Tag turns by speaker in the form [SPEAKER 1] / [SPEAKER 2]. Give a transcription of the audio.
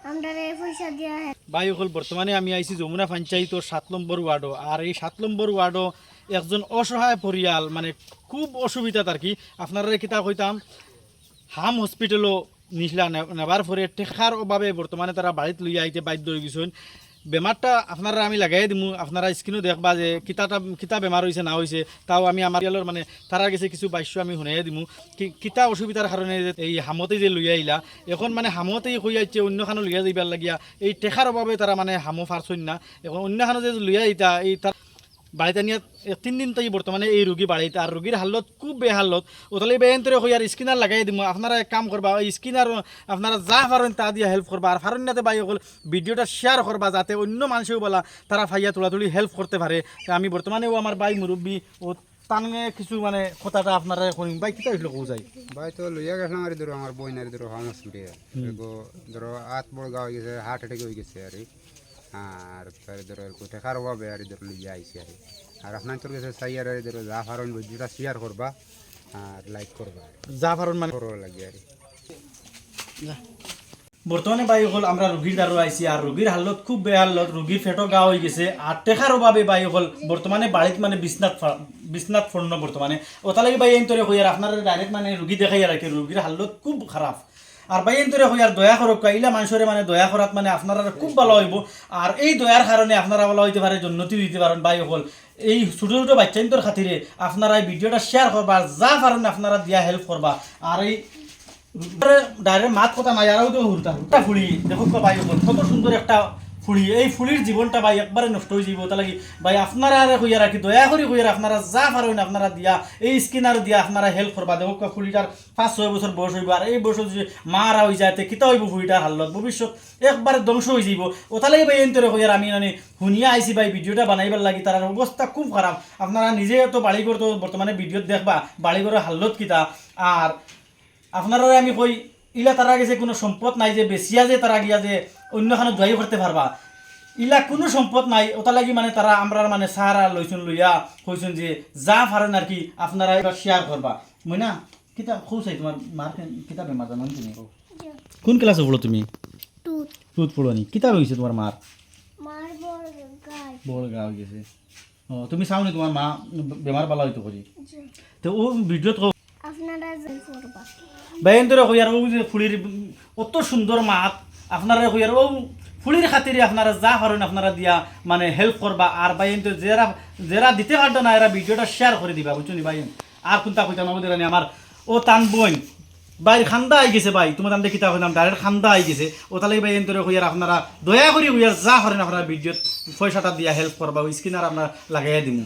[SPEAKER 1] আমরা পয়সা দিয়া
[SPEAKER 2] ভাই হল বর্তমানে আমি আইছি যমুনা পঞ্চায়েতর 7 নম্বর ওয়ার্ডও আর এই 7 নম্বর ওয়ার্ডও একজন অসহায় পরিয়াল মানে খুব অসুবিধা আর কি আপনারা কিতা কইতাম হাম হসপিটালও নিছলা নেবার পরে টেকার অভাবে বর্তমানে তারা বাড়িতে লইয়া আইতে বাধ্য হয়ে গেছেন বেমারটা আপনারা আমি লাগাই দিমু আপনারা স্ক্রিনও দেখবা যে কিতা বেমার হয়েছে না হয়েছে তাও আমি আমার ইয়ালোর মানে তারা গেছে কিছু বাক্য আমি শুনাই দিমু কিতা অসুবিধার কারণে এই হামতে যে লইয়া আইলা এখন মানে হামতেই হয়ে যাচ্ছে অন্যখানো লইয়া যাইবার লাগিয়া এই টেকার অভাবে তারা মানে হামো পারছই না এখন অন্যখানো যে লইয়া আইতা এই তার বাড়িতে নিয়ে 3 দিন তাই বর্তমানে এই রোগী বাড়িতে আর রোগীর হালত খুব বেহালত ওতালে বেন্তরে হই আর স্কিনার লাগাই দিমু আপনারা এক কাম করবা ওই স্কিনার আপনারা যা পারেন তা দিয়ে হেল্প করবা আর ফারণ্যাতে বাই হল ভিডিওটা শেয়ার করবা যাতে অন্য মানুষও বলা তারা ফাইয়া তোলাতুলি হেল্প করতে পারে আমি বর্তমানেও আমার বাই মুরব্বী ও তানে কিছু মানে কথাটা আপনারা করিম বাই কিতা হইলো কৌ যাই
[SPEAKER 3] ভাই তো লইয়া গেছিলাম আর ধরো আমার বইনারি ধরো হাম হসপিটাল ধরো হাত বড় গা হয়ে গেছে হার্ট অ্যাটাক হয়ে গেছে আর তার ধরো টেকার অভাবে আর ধরো লইয়া আইসি আর আপনার তোর কাছে চাই আর ধরো যা পারেন ভিডিওটা শেয়ার করবা আর লাইক করবা
[SPEAKER 2] যা পারেন মানে
[SPEAKER 3] করো লাগে আর
[SPEAKER 2] বর্তমানে বাই হল আমরা রোগীর দ্বারা আইসি আর রোগীর হালত খুব বেহালত রোগীর ফেটও গা হয়ে গেছে আর টেকার অভাবে বাই হল বর্তমানে বাড়িতে মানে বিছনাথ ফোন বর্তমানে ওতালাগি বাই এনতরে হই আর আপনারা ডাইরেক্ট মানে রোগী দেখাই রাখে রোগীর হালত খুব খারাপ আর বাই এনতরে হই আর দয়া করক ইলা মানুষের মানে দয়া করাত মানে আপনারা খুব ভালো হইব আর এই দয়ার কারণে আপনারা ভালো হইতে পারে জন্নতি দিতে পারেন বাই হল এই ছোটো ছোটো বাচ্চাইন্তর খাতিরে আপনারা এই ভিডিওটা শেয়ার করবা যা পারেন আপনারা দিয়া হেল্প করবা আর এই ডাইরেক্ট মাত কথা নাই আরও তো হুড়টা ফুলি দেখো ভাই কত সুন্দর একটা ফুলি এই ফুলির জীবনটা ভাই একবারে নষ্ট হয়ে যাব তা লাগি ভাই আপনারা আর হইয়া রাখি দয়া করে হইয়া আপনারা যা পারেন আপনারা দিয়া এই স্কিনার দিয়া আপনারা হেল্প করবা দেখো ফুলিটার 5-6 বছর বয়স হইব আর এই বছর যদি মারা হয়ে যায় কিতা হইব ফুলিটার হালত ভবিষ্যৎ একবারে ধ্বংস হয়ে যাব ওটা লাগি ভাই এনতরে হইয়ার আমি মানে শুনিয়া আইসি ভাই ভিডিওটা বানাইবার লাগি তার অবস্থা খুব খারাপ আপনারা নিজে তো বাড়িঘর তো বর্তমানে ভিডিও দেখবা বাড়িঘরের হালত কিতা আর আপনারা আমি কই ইলা তারা গেছে কোনো সম্পদ নাই যে বেশিয়া যে তারা গিয়া যে অন্যখানে জয় করতে পারবা ইলা কোনো সম্পদ নাই ওটা লাগি মানে তারা আমরা মানে সারা লইছুন লইয়া কইছুন যে যা পারেন আর কি আপনারা এবার শেয়ার করবা মই না কিতা খৌসাই তোমার মার কিতা বেমার জানো তুমি কোন ক্লাসে পড়ো তুমি টুত পড়ো নি কিতা হইছে তোমার মার বড় গা হয়ে গেছে ও তুমি চাওনি তোমার মা বেমার বালা হইতো করি তো ও ভিডিওত
[SPEAKER 1] আপনারা করবা
[SPEAKER 2] বাইন্দরে হইয়ার ও যে ফুলির কত সুন্দর মাত আপনারা হইয়ার ও ফুলির খাতিরে আপনারা যা পারেন আপনারা দিয়া মানে হেল্প করবা আর বাইন্দর যারা দিতে পারতো না এরা ভিডিওটা শেয়ার করে দিবা বুঝছো নি বাইন আর কোনটা কইতাম আমাদের আমার ও টান বোন বাইর খান্দা আই গেছে ভাই তোমার দামটা কিতা কইতাম ডাইরেক্ট খান্দা আই গেছে ও তাহলে বাইন্দরে হইয়ার আপনারা দয়া করে হইয়ার যা পারেন আপনারা ভিডিওত পয়সাটা দিয়া হেল্প করবা ওই স্ক্রিনার আপনারা লাগাইয়া দিমু